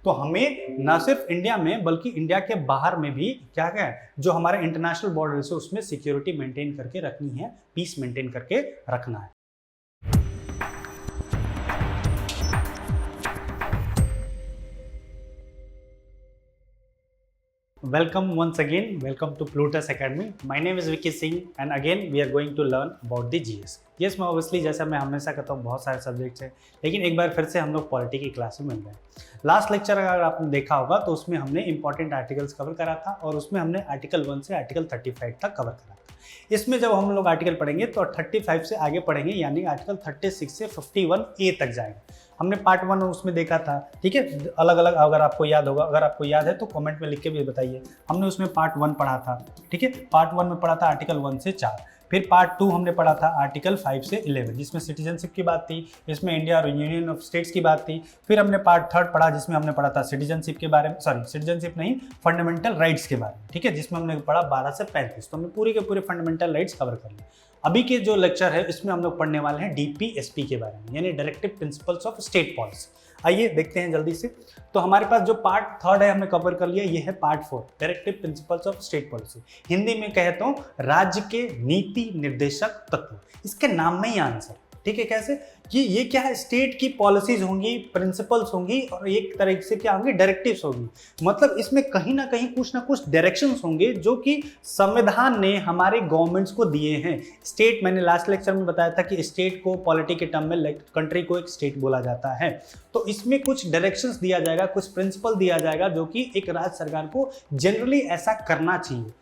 तो हमें न सिर्फ इंडिया में बल्कि इंडिया के बाहर में भी क्या क्या है, जो हमारे इंटरनेशनल बॉर्डर्स है उसमें सिक्योरिटी मेंटेन करके रखनी है, पीस मेंटेन करके रखना है। Welcome once again, welcome to Plutus Academy. My name is Vicky Singh and again we are going to learn about the GS. Yes, मैं obviously जैसा मैं हमेशा कहता हूँ बहुत सारे सब्जेक्ट्स हैं, लेकिन एक बार फिर से हम लोग पॉलिटी की क्लास में मिल गए। लास्ट लेक्चर अगर आपने देखा होगा तो उसमें हमने इंपॉर्टेंट आर्टिकल्स कवर करा था और उसमें हमने आर्टिकल 1 से आर्टिकल 35 तक कवर करा था। इसमें जब हम लोग आर्टिकल पढ़ेंगे तो 35 से आगे पढ़ेंगे, यानी आर्टिकल 36 से 51A तक जाएंगे। हमने पार्ट 1 उसमें देखा था, ठीक है, अलग अलग। अगर आपको याद होगा, अगर आपको याद है तो कमेंट में लिख के भी बताइए। हमने उसमें पार्ट 1 पढ़ा था, ठीक है। पार्ट 1 में पढ़ा था आर्टिकल 1 से 4। फिर पार्ट 2 हमने पढ़ा था आर्टिकल 5 से 11, जिसमें सिटीजनशिप की बात थी, इसमें इंडिया और यूनियन ऑफ स्टेट्स की बात थी। फिर हमने पार्ट 3 पढ़ा जिसमें हमने पढ़ा था सिटीजनशिप के बारे में, सिटीजनशिप नहीं, फंडामेंटल राइट्स के बारे में, ठीक है, जिसमें हमने पढ़ा 12 से 35। तो हमने पूरे के पूरे फंडामेंटल राइट्स कवर कर लिए। अभी के जो लेक्चर है इसमें हम लोग पढ़ने वाले हैं डीपीएसपी के बारे में, यानी directive principles of state policy. आइए देखते हैं जल्दी से। तो हमारे पास जो पार्ट 3 है हमने कवर कर लिया, ये है part 4, directive principles of state policy. Hindi में कहता हूँ राज्य के नीति निर्देशक तत्व। इसके नाम में ही आंसर, ठीक है। कैसे कि ये क्या है, स्टेट की पॉलिसीज होंगी, प्रिंसिपल्स होंगी और एक तरीके से क्या होंगी, डायरेक्टिव्स होंगी। मतलब इसमें कहीं ना कहीं कुछ ना कुछ डायरेक्शंस होंगे जो कि संविधान ने हमारे गवर्नमेंट्स को दिए हैं। स्टेट, मैंने लास्ट लेक्चर में बताया था कि स्टेट को पॉलिटी के टर्म में कंट्री को एक स्टेट बोला जाता है। तो इसमें कुछ डायरेक्शंस दिया जाएगा, कुछ प्रिंसिपल दिया जाएगा जो कि एक राज्य सरकार को जनरली ऐसा करना चाहिए।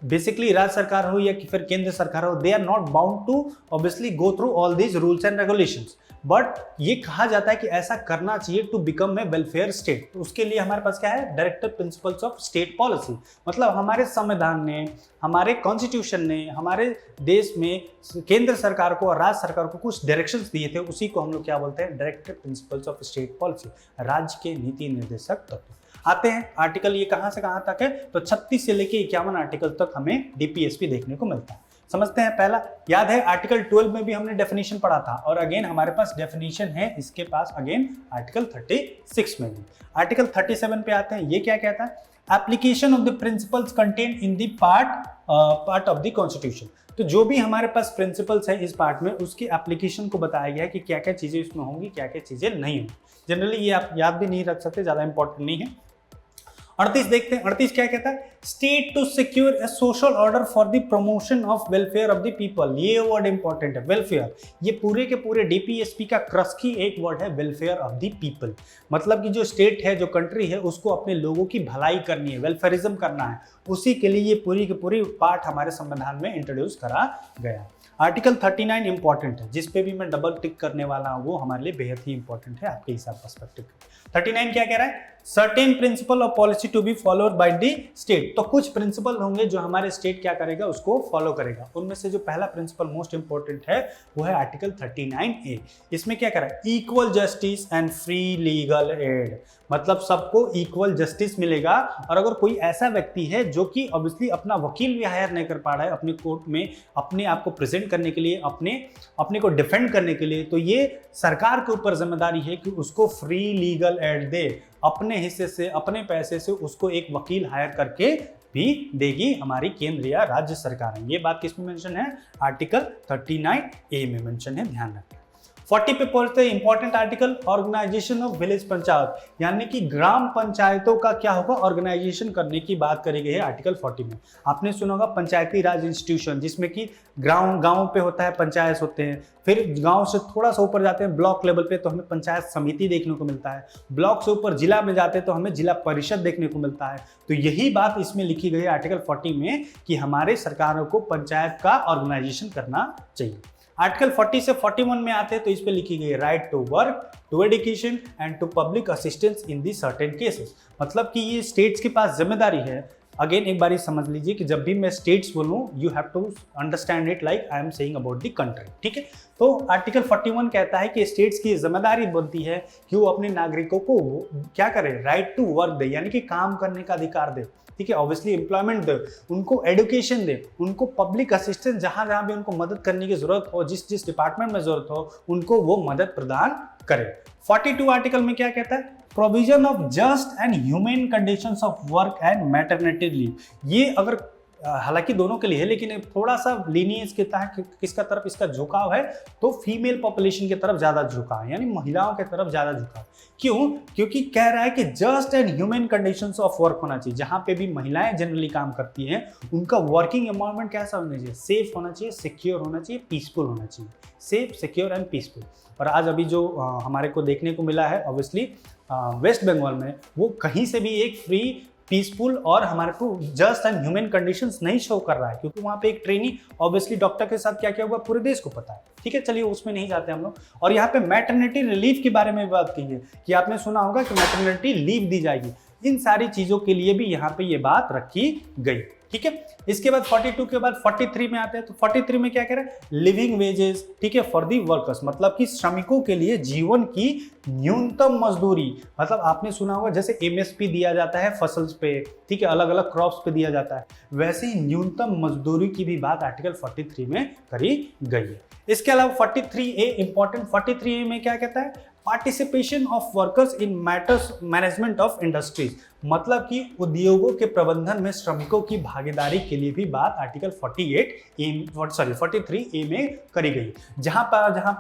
बेसिकली राज्य सरकार हो या कि फिर केंद्र सरकार हो, they are not bound to obviously go through all these rules and regulations, but ये कहा जाता है कि ऐसा करना चाहिए to become a welfare state. तो उसके लिए हमारे पास क्या है, directive principles of state policy. मतलब हमारे संविधान ने, हमारे कॉन्स्टिट्यूशन ने हमारे देश में केंद्र सरकार को और राज्य सरकार को कुछ डायरेक्शंस दिए थे, उसी को हम लोग क्या बोलते हैं, directive principles of state policy, राज्य के नीति निर्देशक तत्व। आते हैं आर्टिकल, ये कहां से कहां तक है, तो 36 से लेके 51 आर्टिकल तक हमें डीपीएसपी देखने को मिलता है। समझते हैं। पहला याद है आर्टिकल 12 में भी हमने डेफिनेशन पढ़ा था, और अगेन हमारे पास डेफिनेशन है इसके पास अगेन आर्टिकल 36 में भी। आर्टिकल 37 पे आते हैं, ये क्या कहता है, application of the principles contain in the part of the constitution. तो जो भी हमारे पास प्रिंसिपल्स है इस पार्ट में, उसकी एप्लीकेशन को बताया गया है कि क्या क्या चीजें इसमें होंगी, क्या क्या चीजें नहीं होंगी। जनरली ये आप याद भी नहीं रख सकते, ज्यादा इंपॉर्टेंट नहीं है। 38 देखते हैं। 38 क्या कहता है, state to secure a social order for the promotion of welfare of the people. ये वर्ड इंपॉर्टेंट है, वेलफेयर। ये पूरे के पूरे डीपीएसपी का क्रक्स की एक वर्ड है, वेलफेयर ऑफ द पीपल। मतलब कि जो स्टेट है, जो कंट्री है, उसको अपने लोगों की भलाई करनी है, वेलफेयरिज्म करना है, उसी के लिए ये पूरी की पूरी पार्ट हमारे संविधान में इंट्रोड्यूस करा गया। आर्टिकल 39 इंपॉर्टेंट है, जिस पे भी मैं डबल टिक करने वाला हूँ, वो हमारे लिए बेहद ही इंपॉर्टेंट है आपके हिसाब पर्सपेक्टिव। 39 क्या कह रहा है, certain principle of policy to be followed by the state. तो कुछ प्रिंसिपल होंगे जो हमारे स्टेट क्या करेगा, उसको फॉलो करेगा। उनमें से जो पहला प्रिंसिपल मोस्ट इंपॉर्टेंट है वो है आर्टिकल 39A। इसमें क्या कह रहा है, equal justice and free legal aid. मतलब सबको इक्वल जस्टिस मिलेगा, और अगर कोई ऐसा व्यक्ति है जो कि ऑब्वियसली अपना वकील भी हायर नहीं कर पा रहा है अपने कोर्ट में अपने आप को प्रेजेंट करने के लिए, अपने को डिफेंड करने के लिए, तो ये सरकार के ऊपर जिम्मेदारी है कि उसको फ्री लीगल एड दे, अपने हिस्से से, अपने पैसे से उसको एक वकील हायर करके भी देगी हमारी केंद्र या राज्य सरकार। ये बात किसमें मेंशन है, आर्टिकल 39A में मेंशन है, ध्यान रखना। 40 पे पढ़ते हैं important article, organisation of village panchayat, यानी कि ग्राम पंचायतों का क्या होगा, ऑर्गेनाइजेशन करने की बात करी गई है आर्टिकल 40 में। आपने सुना होगा पंचायती राज इंस्टीट्यूशन, जिसमें कि गांव पे होता है पंचायत होते हैं, फिर गांव से थोड़ा सा ऊपर जाते हैं ब्लॉक लेवल पे तो हमें पंचायत समिति देखने को मिलता है, ब्लॉक से ऊपर जिला में जाते हैं तो हमें जिला परिषद देखने को मिलता है। तो यही बात इसमें लिखी गई है आर्टिकल 40 में कि हमारे सरकारों को पंचायत का ऑर्गेनाइजेशन करना चाहिए। आर्टिकल 40 से 41 में आते हैं तो इस पे लिखी गई right to work, to education and to public assistance in the certain cases. मतलब कि ये स्टेट्स के पास जिम्मेदारी है। अगेन एक बार समझ लीजिए कि जब भी मैं स्टेट्स बोलूं, you have to understand it like I am saying about the country, ठीक है। तो आर्टिकल 41 कहता है कि स्टेट्स की जिम्मेदारी बनती है कि वो अपने नागरिकों को क्या करे, राइट टू वर्क दे, यानी कि काम करने का अधिकार दे, ठीक है, ऑब्वियसली एम्प्लॉयमेंट दे, उनको एडुकेशन दे, उनको पब्लिक असिस्टेंस जहां जहां भी उनको मदद करने की जरूरत हो, जिस जिस डिपार्टमेंट में जरूरत हो, उनको वो मदद प्रदान करे। 42 आर्टिकल में क्या कहता है, provision of just and human conditions of work and maternity leave. ये अगर हालांकि दोनों के लिए है, लेकिन थोड़ा सा लीनियंस कहता है कि किसका तरफ इसका झुकाव है, तो फीमेल पॉपुलेशन की तरफ ज्यादा झुकाव है, यानी महिलाओं की तरफ ज्यादा झुकाव। क्यों? क्योंकि कह रहा है कि just and human conditions of work होना चाहिए। जहां पे भी महिलाएं जनरली काम करती हैं उनका वर्किंग एनवायरनमेंट कैसा होना चाहिए? सेफ होना चाहिए, सिक्योर होना चाहिए, पीसफुल होना चाहिए। Safe, secure and peaceful. और आज अभी जो हमारे को देखने को मिला है ऑब्वियसली वेस्ट बंगाल में, वो कहीं से भी एक फ्री, पीसफुल और हमारे को जस्ट एंड ह्यूमन कंडीशंस नहीं शो कर रहा है, क्योंकि वहाँ पे एक ट्रेनी ऑब्वियसली डॉक्टर के साथ क्या क्या हुआ पूरे देश को पता है। ठीक है, चलिए उसमें नहीं जाते हम लोग। और यहाँ पे मैटरनिटी रिलीफ के बारे में बात की है कि आपने सुना होगा कि मैटरनिटी लीव दी जाएगी। इन सारी चीजों के लिए भी यहाँ पे ये बात रखी गई। ठीक है, इसके बाद 42 के बाद 43 में आते हैं। तो 43 में क्या कह रहे हैं? लिविंग वेजेस, ठीक है, फॉर दी वर्कर्स, मतलब कि श्रमिकों के लिए जीवन की न्यूनतम मजदूरी। मतलब आपने सुना होगा जैसे एमएसपी दिया जाता है फसल्स पे, ठीक है, अलग अलग क्रॉप्स पे दिया जाता है, वैसे ही न्यूनतम मजदूरी की भी बात आर्टिकल 43 में करी गई है। इसके अलावा 43A इंपॉर्टेंट, 43A में क्या कहता है? Participation of workers in matters management of industries, मतलब कि उद्योगों के प्रबंधन में श्रमिकों की भागीदारी के लिए भी बात आर्टिकल 43A में करी गई। जहां पे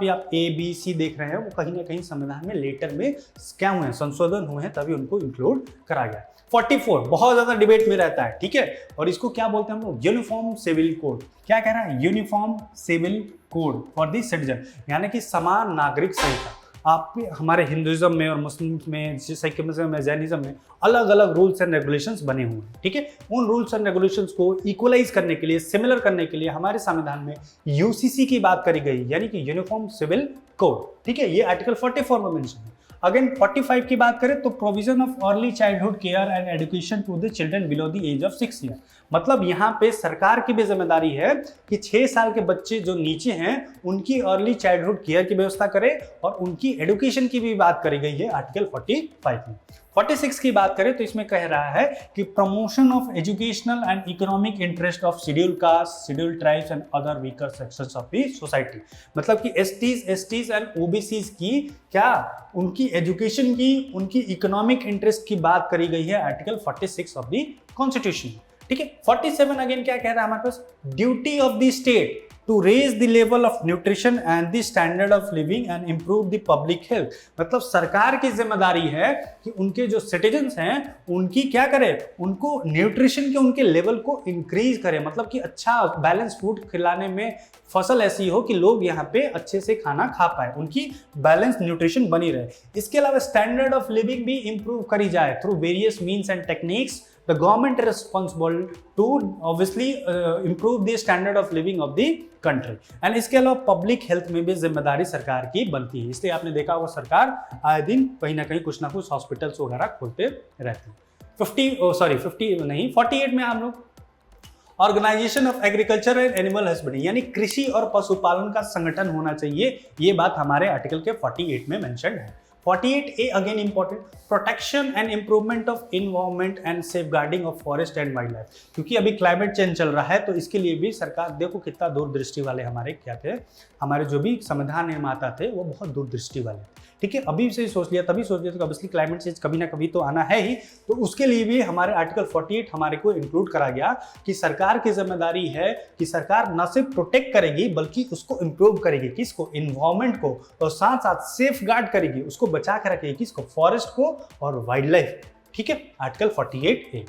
आप ABC देख रहे हैं वो कहीं ना कहीं संविधान में लेटर में क्या हुए हैं, संशोधन हुए हैं, तभी उनको इंक्लूड करा गया। 44 बहुत ज्यादा डिबेट में रहता है, ठीक है, और इसको क्या बोलते हैं हम लोग? Uniform civil code. क्या कह रहा है? Uniform civil code for the citizen, यानी कि समान नागरिक संहिता। आप हमारे हिंदुइज्म में और मुस्लिम में, सिखिज्म में, जैनिज्म में अलग अलग रूल्स एंड रेगुलेशंस बने हुए हैं। ठीक है, उन रूल्स एंड रेगुलेशंस को इक्वलाइज करने के लिए, सिमिलर करने के लिए हमारे संविधान में यूसीसी की बात करी गई, यानी कि यूनिफॉर्म सिविल कोड। ठीक है, ये आर्टिकल 44 में मेंशन है। अगेन 45 की बात करें तो provision of early childhood care and education to the children below the age of 6 year. मतलब यहाँ पे सरकार की भी जिम्मेदारी है कि 6 साल के बच्चे जो नीचे हैं उनकी अर्ली चाइल्डहुड केयर की व्यवस्था करे, और उनकी एजुकेशन की भी बात करी गई है आर्टिकल 45 में। 46 की बात करें तो इसमें कह रहा है कि promotion of educational and economic interest of schedule caste, schedule tribes and other weaker sections of the society. मतलब कि एसटीज एंड ओबीसीज की क्या, उनकी एजुकेशन की, उनकी इकोनॉमिक इंटरेस्ट की बात करी गई है आर्टिकल 46 ऑफ द कॉन्स्टिट्यूशन। ठीक है, 47 अगेन क्या कह रहा है हमारे पास? Duty of the state to raise the level of nutrition and the standard of living and improve the public health। मतलब सरकार की जिम्मेदारी है कि उनके जो सिटीजन्स हैं उनकी क्या करे, उनको न्यूट्रिशन के उनके लेवल को इंक्रीज करे, मतलब कि अच्छा बैलेंस फूड खिलाने में फसल ऐसी हो कि लोग यहाँ पे अच्छे से खाना खा पाए, उनकी बैलेंस न्यूट्रिशन बनी रहे। इसके अलावा स्टैंडर्ड ऑफ लिविंग भी इंप्रूव करी जाए through various means and techniques. The government is responsible to obviously improve the standard of living of the country। and इसके अलावा पब्लिक हेल्थ में भी जिम्मेदारी सरकार की बनती है। इसलिए आपने देखा होगा सरकार आए दिन कहीं ना कहीं कुछ ना कुछ हॉस्पिटल्स वगैरह खोलते रहते हैं। 48 में हम लोग organisation of agriculture and animal husbandry, यानी कृषि और पशुपालन का संगठन होना चाहिए। ये बात हमारे आर्टिकल के 48 में मेंशन है। 48A again important, protection and improvement of environment and safeguarding of forest and wild life. क्योंकि अभी क्लाइमेट चेंज चल रहा है तो इसके लिए भी सरकार, देखो कितना दूरदृष्टि वाले हमारे क्या थे, हमारे जो भी संविधान निर्माता थे वो बहुत दूरदृष्टि वाले। ठीक है, अभी से सोच लिया, तभी सोच लिया तो ऑब्वियसली क्लाइमेट चेंज कभी ना कभी तो आना है ही, तो उसके लिए भी हमारे आर्टिकल 48 हमारे को इंक्लूड करा गया कि सरकार की जिम्मेदारी है कि सरकार न सिर्फ प्रोटेक्ट करेगी बल्कि उसको इंप्रूव करेगी, किसको, इन्वायरमेंट को, और साथ साथ सेफ गार्ड करेगी, उसको बचा कर रखेगी, किसको, फॉरेस्ट को और वाइल्ड लाइफ। ठीक है, आर्टिकल 48A।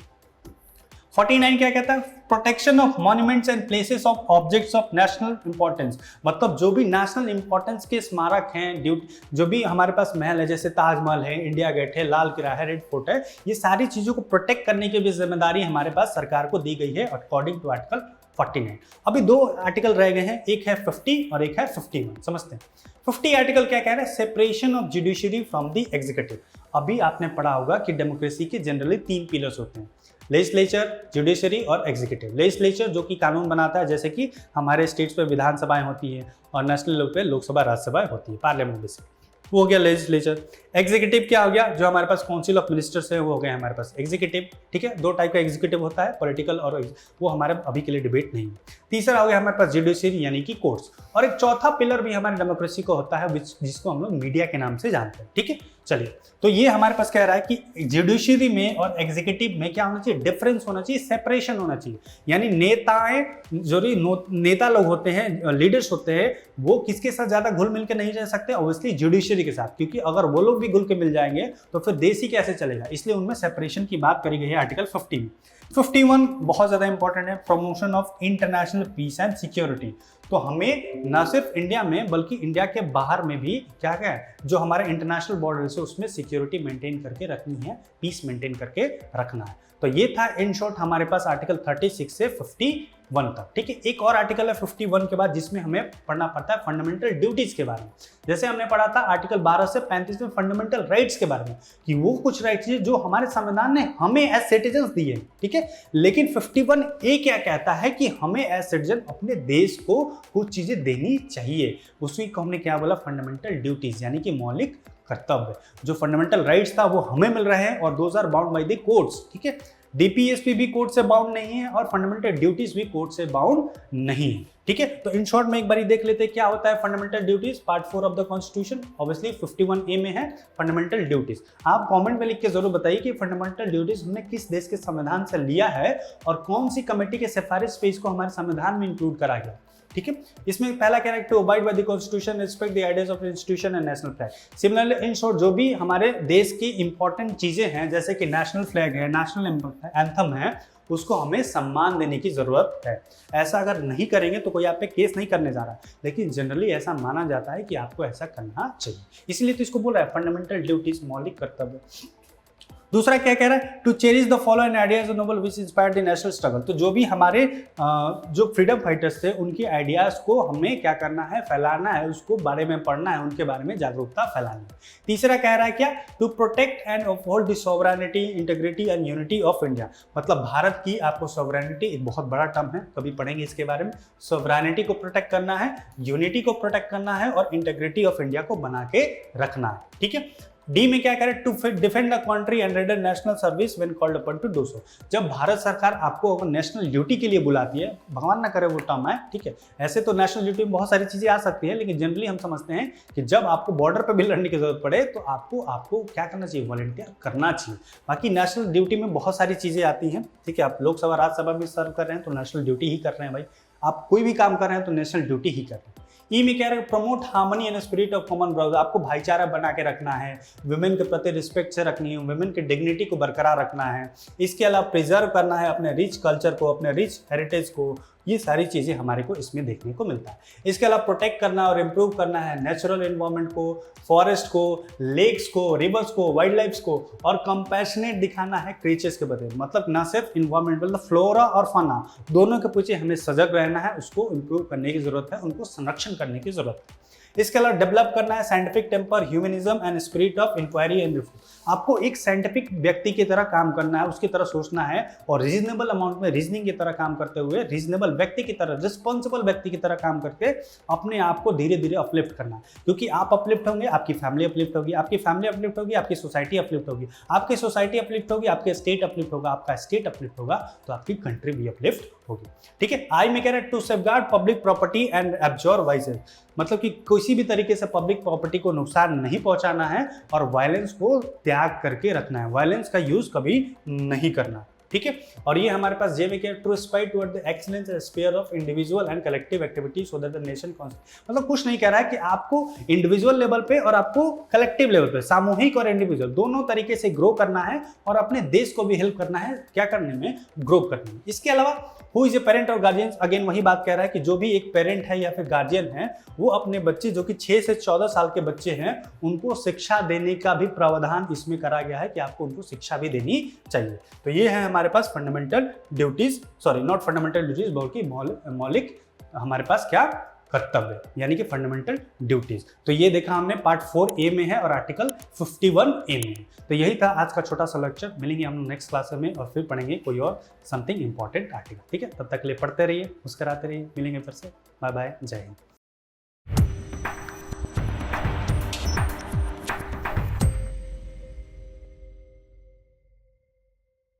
49 क्या कहता है? Protection of monuments and places of objects of national importance. मतलब जो भी नेशनल इंपॉर्टेंस के स्मारक हैं, जो भी हमारे पास महल है, जैसे ताजमहल है, इंडिया गेट है, लाल किला है, रेड फोर्ट है, ये सारी चीजों को प्रोटेक्ट करने की भी जिम्मेदारी हमारे पास सरकार को दी गई है अकॉर्डिंग टू आर्टिकल 49। अभी 2 आर्टिकल रह गए हैं, एक है 50 और एक है 51। समझते हैं 50 आर्टिकल क्या कह रहा है? Separation of judiciary from the executive. अभी आपने पढ़ा होगा कि डेमोक्रेसी के जनरली 3 पिलर्स होते हैं, लेजिस्लेचर, जुडिशरी और एग्जीक्यूटिव। लेजिस्लेचर जो कि कानून बनाता है, जैसे कि हमारे स्टेट्स पे विधानसभाएं होती हैं और नेशनल लेवल पे लोकसभा राज्यसभाएं होती है, पार्लियामेंट बेसिक, वो हो गया लेजिस्लेचर। एग्जीक्यूटिव क्या हो गया? जो हमारे पास काउंसिल ऑफ मिनिस्टर्स है वो हो गए हमारे पास एग्जीक्यूटिव। ठीक है, 2 टाइप का एग्जीक्यूटिव होता है, पॉलिटिकल और वो हमारे अभी के लिए डिबेट नहीं है। तीसरा हो गया हमारे पास जुडिशरी यानी कि कोर्ट्स, और एक चौथा पिलर भी हमारे डेमोक्रेसी को होता है जिसको हम लोग मीडिया के नाम से जानते हैं। ठीक है, चलिए, तो ये हमारे पास कह रहा है कि जुडिशरी में और एग्जीक्यूटिव में क्या होना चाहिए, डिफरेंस होना चाहिए, सेपरेशन होना चाहिए। यानी नेता लोग होते हैं, लीडर्स होते हैं, वो किसके साथ ज्यादा घुल मिल के नहीं रह सकते, ऑब्वियसली जुडिशरी के साथ, क्योंकि अगर वो लोग भी घुल के मिल जाएंगे तो फिर देश ही कैसे चलेगा, इसलिए उनमें सेपरेशन की बात करी गई है आर्टिकल 50 में। 51 बहुत ज्यादा इंपॉर्टेंट है, promotion of international peace and security. तो हमें न सिर्फ इंडिया में बल्कि इंडिया के बाहर में भी क्या क्या है, जो हमारे इंटरनेशनल बॉर्डर्स है उसमें सिक्योरिटी मेंटेन करके रखनी है, पीस मेंटेन करके रखना है। तो ये था इन शॉर्ट हमारे पास आर्टिकल 36 से 51 तक। ठीक है, एक और आर्टिकल है 51 के बाद जिसमें हमें पढ़ना पड़ता है फंडामेंटल ड्यूटीज के बारे में। जैसे हमने पढ़ा था आर्टिकल 12 से 35 में फंडामेंटल राइट्स के बारे में, कि वो कुछ राइट्स है जो हमारे संविधान ने हमें एज सिटीजन दिए। ठीक है, लेकिन 51 ए क्या कहता है कि हमें एज सिटीजन अपने देश को कुछ चीजें देनी चाहिए। उसी को हमने क्या बोला, फंडामेंटल ड्यूटीज, यानी कि मौलिक कर्तव्य। जो फंडामेंटल राइट्स था वो हमें मिल रहे हैं और those are bound by the courts. ठीक है, डीपीएसपी भी कोर्ट से बाउंड नहीं है और फंडामेंटल ड्यूटीज भी कोर्ट से बाउंड नहीं है। ठीक है, तो इन शॉर्ट में एक बार देख लेते हैं क्या होता है fundamental duties, part 4 of the constitution. Obviously 51 ए में है फंडामेंटल ड्यूटीज। आप कमेंट में लिख के जरूर बताइए कि फंडामेंटल ड्यूटीज हमने किस देश के संविधान से लिया है और कौन सी कमेटी के सिफारिश पे इसको हमारे संविधान में इंक्लूड करा गया। ठीक है, इसमें पहला कह रहा है to abide by the constitution, respect the ideas of institution and national flag. Similarly in short जो भी हमारे देश की इंपॉर्टेंट चीजें हैं, जैसे कि नेशनल फ्लैग है, नेशनल एंथम है, उसको हमें सम्मान देने की जरूरत है। ऐसा अगर नहीं करेंगे तो कोई आप पे केस नहीं करने जा रहा, लेकिन जनरली ऐसा माना जाता है कि आपको ऐसा करना चाहिए, इसलिए तो इसको बोल रहा है फंडामेंटल ड्यूटीज, मौलिक कर्तव्य। दूसरा क्या कह रहा है, to cherish the following ideas noble which inspired the national struggle. तो जो भी हमारे जो फ्रीडम फाइटर्स थे उनकी आइडियाज को हमें क्या करना है, फैलाना है, उसको बारे में पढ़ना है, उनके बारे में जागरूकता फैलानी है। तीसरा कह रहा है क्या, to protect and uphold the sovereignty, integrity and unity of India. मतलब भारत की आपको सॉवरेनिटी, एक बहुत बड़ा टर्म है, कभी पढ़ेंगे इसके बारे में। सॉवरेनिटी को प्रोटेक्ट करना है, यूनिटी को प्रोटेक्ट करना है और इंटीग्रिटी ऑफ इंडिया को बना के रखना है। ठीक है, डी में क्या करें, to defend the country and render national service when called upon to do so. जब भारत सरकार आपको नेशनल ड्यूटी के लिए बुलाती है, भगवान ना करे वो टर्म है, ठीक है, ऐसे तो नेशनल ड्यूटी में बहुत सारी चीजें आ सकती है, लेकिन जनरली हम समझते हैं कि जब आपको बॉर्डर पर भी लड़ने की जरूरत पड़े तो आपको क्या करना चाहिए, वॉलंटियर करना चाहिए। बाकी नेशनल ड्यूटी में बहुत सारी चीजें आती हैं। ठीक है, आप लोकसभा राज्यसभा भी सर्व कर रहे हैं तो नेशनल ड्यूटी ही कर रहे हैं भाई, आप कोई भी काम कर रहे हैं तो नेशनल ड्यूटी ही कर रहे हैं। ई में कह रहे हैं promote harmony and spirit of common brother. आपको भाईचारा बना के रखना है, वुमेन के प्रति रिस्पेक्ट से रखनी है, वुमेन की डिग्निटी को बरकरार रखना है। इसके अलावा प्रिजर्व करना है अपने रिच कल्चर को, अपने रिच हेरिटेज को। ये सारी चीज़ें हमारे को इसमें देखने को मिलता है। इसके अलावा प्रोटेक्ट करना और इम्प्रूव करना है नेचुरल एनवायरनमेंट को, फॉरेस्ट को, लेक्स को, रिवर्स को, वाइल्ड लाइफ को, और कंपैशनेट दिखाना है क्रीचर्स के प्रति। मतलब ना सिर्फ इन्वायरमेंट, मतलब फ्लोरा और फाना दोनों के पीछे हमें सजग रहना है, उसको इम्प्रूव करने की जरूरत है, उनको संरक्षण करने की जरूरत है। इसके अलावा डेवलप करना है scientific temper, humanism and spirit of inquiry and reform. आपको एक साइंटिफिक व्यक्ति की तरह काम करना है, उसकी तरह सोचना है और रीजनेबल अमाउंट में रीजनिंग की तरह काम करते हुए, रीजनेबल व्यक्ति की तरह, रिस्पॉन्सिबल व्यक्ति की तरह काम करके अपने आप को धीरे धीरे अपलिफ्ट करना है। क्योंकि आप अपलिफ्ट होंगे, आपकी फैमिली अपलिफ्ट होगी, आपकी फैमिली अपलिफ्ट होगी, आपकी सोसाइटी अपलिफ्ट होगी, आपकी सोसाइटी अपलिफ्ट होगी, आपके स्टेट अपलिफ्ट होगा, आपका स्टेट अपलिफ्ट होगा तो आपकी कंट्री भी अपलिफ्ट होगी। ठीक है, आई में कह रहे हैं to safeguard public property and absorb vices. मतलब कि किसी भी तरीके से पब्लिक प्रॉपर्टी को नुकसान नहीं पहुंचाना है और वायलेंस को त्याग करके रखना है, वायलेंस का यूज कभी नहीं करना। ठीक है, और ये हमारे पास जे में क्या, to aspire toward the excellence and sphere of individual and collective activity so that the nation. मतलब कुछ नहीं कह रहा है कि आपको इंडिविजुअल लेवल पे और आपको कलेक्टिव लेवल पे, सामूहिक और इंडिविजुअल दोनों तरीके से ग्रो करना है और अपने देश को भी हेल्प करना है, क्या करने में, ग्रो करने में। इसके अलावा हु इज ए पेरेंट और गार्जियन, अगेन वही बात कह रहा है कि जो भी एक पेरेंट है या फिर गार्जियन है वो अपने बच्चे जो कि 6 से 14 साल के बच्चे हैं उनको शिक्षा देने का भी प्रावधान इसमें करा गया है कि आपको उनको शिक्षा भी देनी चाहिए। तो ये है हमारे पास fundamental duties, sorry not fundamental duties बल्कि मौलिक हमारे पास क्या, कर्तव्य, यानी कि फंडामेंटल ड्यूटीज। तो ये देखा हमने पार्ट 4A में है और आर्टिकल 51A में है। तो यही था आज का छोटा सा लेक्चर। मिलेंगे हम नेक्स्ट क्लास में और फिर पढ़ेंगे कोई और समथिंग इंपॉर्टेंट आर्टिकल। ठीक है, तब तक के लिए पढ़ते रहिए, मुस्कुराते रहिए, मिलेंगे फिर से। बाय बाय, जय हिंद।